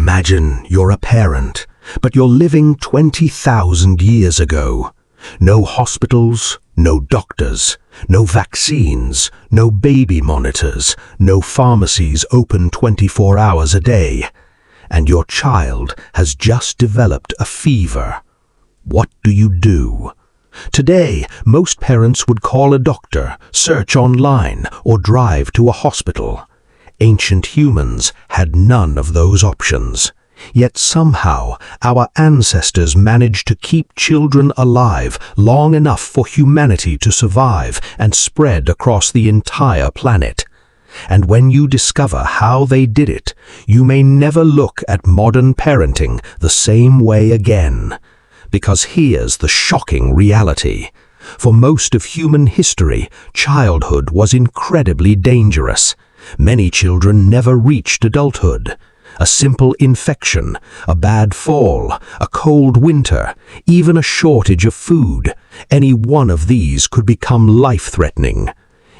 Imagine you're a parent, but you're living 20,000 years ago. No hospitals, no doctors, no vaccines, no baby monitors, no pharmacies open 24 hours a day. And your child has just developed a fever. What do you do? Today, most parents would call a doctor, search online, or drive to a hospital. Ancient humans had none of those options. Yet somehow, our ancestors managed to keep children alive long enough for humanity to survive and spread across the entire planet. And when you discover how they did it, you may never look at modern parenting the same way again. Because here's the shocking reality. For most of human history, childhood was incredibly dangerous. Many children never reached adulthood. A simple infection, a bad fall, a cold winter, even a shortage of food, any one of these could become life-threatening.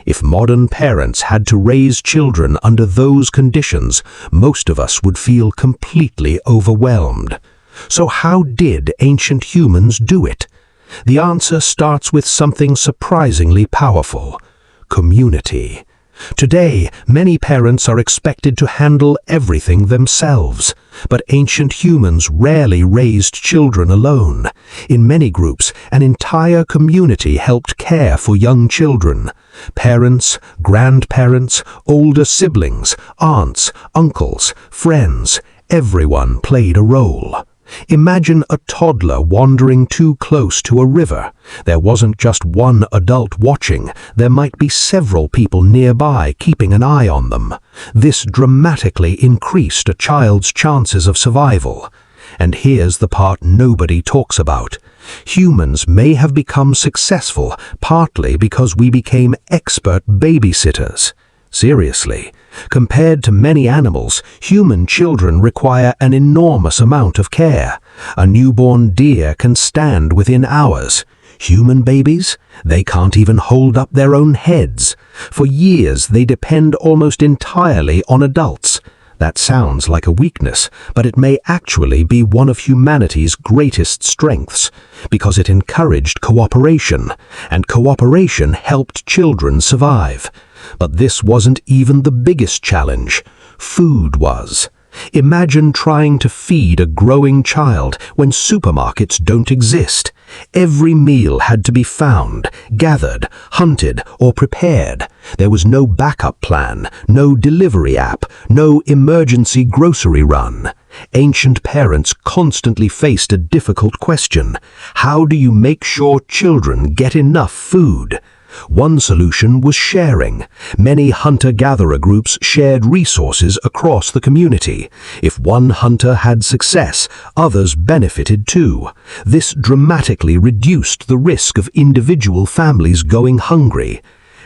If modern parents had to raise children under those conditions, most of us would feel completely overwhelmed. So how did ancient humans do it? The answer starts with something surprisingly powerful: community. Today, many parents are expected to handle everything themselves, but ancient humans rarely raised children alone. In many groups, an entire community helped care for young children. Parents, grandparents, older siblings, aunts, uncles, friends, everyone played a role. Imagine a toddler wandering too close to a river. There wasn't just one adult watching, there might be several people nearby keeping an eye on them. This dramatically increased a child's chances of survival. And here's the part nobody talks about. Humans may have become successful partly because we became expert babysitters. Seriously, compared to many animals, human children require an enormous amount of care. A newborn deer can stand within hours. Human babies? They can't even hold up their own heads. For years, they depend almost entirely on adults. That sounds like a weakness, but it may actually be one of humanity's greatest strengths, because it encouraged cooperation, and cooperation helped children survive. But this wasn't even the biggest challenge. Food was. Imagine trying to feed a growing child when supermarkets don't exist. Every meal had to be found, gathered, hunted, or prepared. There was no backup plan, no delivery app, no emergency grocery run. Ancient parents constantly faced a difficult question. How do you make sure children get enough food? One solution was sharing. Many hunter-gatherer groups shared resources across the community. If one hunter had success, others benefited too. This dramatically reduced the risk of individual families going hungry.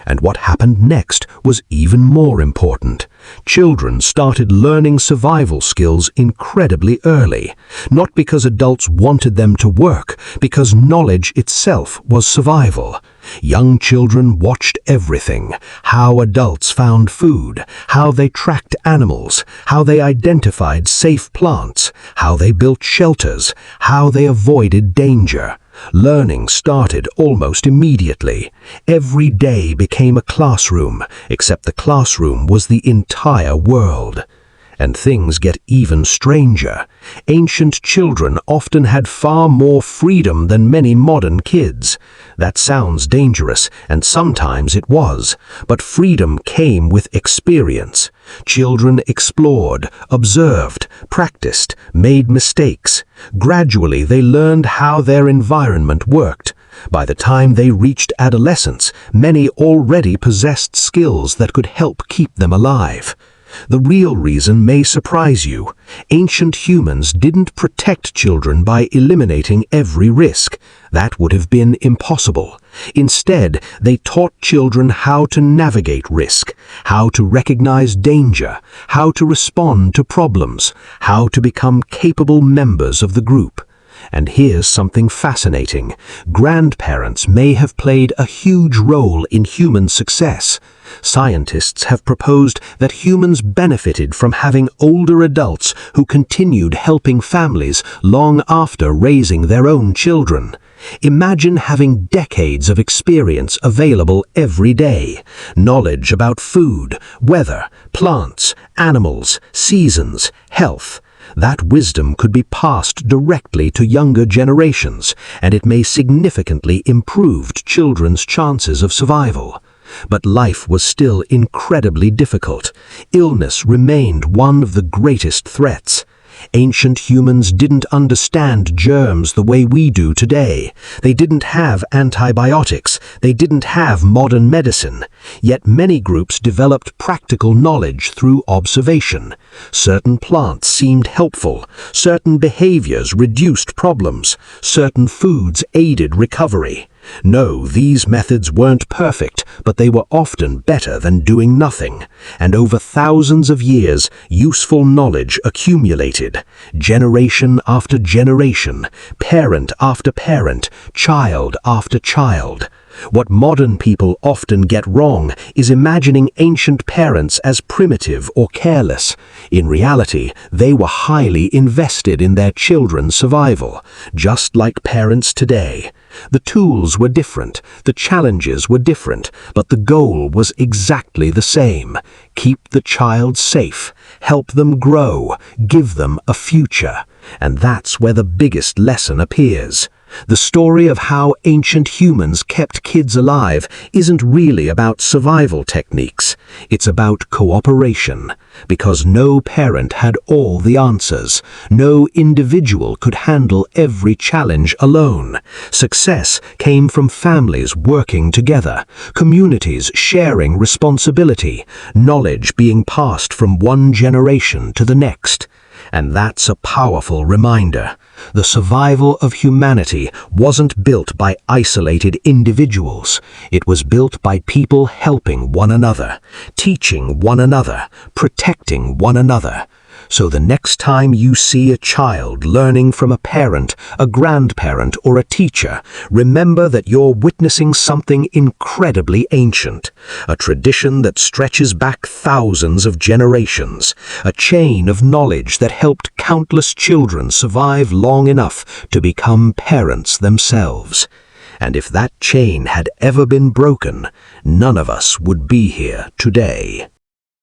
And what happened next was even more important. Children started learning survival skills incredibly early, not because adults wanted them to work, because knowledge itself was survival. Young children watched everything: how adults found food, how they tracked animals, how they identified safe plants, how they built shelters, how they avoided danger. Learning started almost immediately. Every day became a classroom, except the classroom was the entire world. And things get even stranger. Ancient children often had far more freedom than many modern kids. That sounds dangerous, and sometimes it was, but freedom came with experience. Children explored, observed, practiced, made mistakes. Gradually, they learned how their environment worked. By the time they reached adolescence, many already possessed skills that could help keep them alive. The real reason may surprise you. Ancient humans didn't protect children by eliminating every risk. That would have been impossible. Instead, they taught children how to navigate risk, how to recognize danger, how to respond to problems, how to become capable members of the group. And here's something fascinating. Grandparents may have played a huge role in human success. Scientists have proposed that humans benefited from having older adults who continued helping families long after raising their own children. Imagine having decades of experience available every day. Knowledge about food, weather, plants, animals, seasons, health. That wisdom could be passed directly to younger generations, and it may significantly improve children's chances of survival. But life was still incredibly difficult. Illness remained one of the greatest threats. Ancient humans didn't understand germs the way we do today. They didn't have antibiotics. They didn't have modern medicine. Yet many groups developed practical knowledge through observation. Certain plants seemed helpful. Certain behaviors reduced problems. Certain foods aided recovery. No, these methods weren't perfect, but they were often better than doing nothing. And over thousands of years, useful knowledge accumulated. Generation after generation, parent after parent, child after child. What modern people often get wrong is imagining ancient parents as primitive or careless. In reality, they were highly invested in their children's survival, just like parents today. The tools were different, the challenges were different, but the goal was exactly the same. Keep the child safe, help them grow, give them a future. And that's where the biggest lesson appears. The story of how ancient humans kept kids alive isn't really about survival techniques. It's about cooperation. Because no parent had all the answers. No individual could handle every challenge alone. Success came from families working together, communities sharing responsibility, knowledge being passed from one generation to the next. And that's a powerful reminder. The survival of humanity wasn't built by isolated individuals. It was built by people helping one another, teaching one another, protecting one another. So the next time you see a child learning from a parent, a grandparent, or a teacher, remember that you're witnessing something incredibly ancient, a tradition that stretches back thousands of generations, a chain of knowledge that helped countless children survive long enough to become parents themselves. And if that chain had ever been broken, none of us would be here today.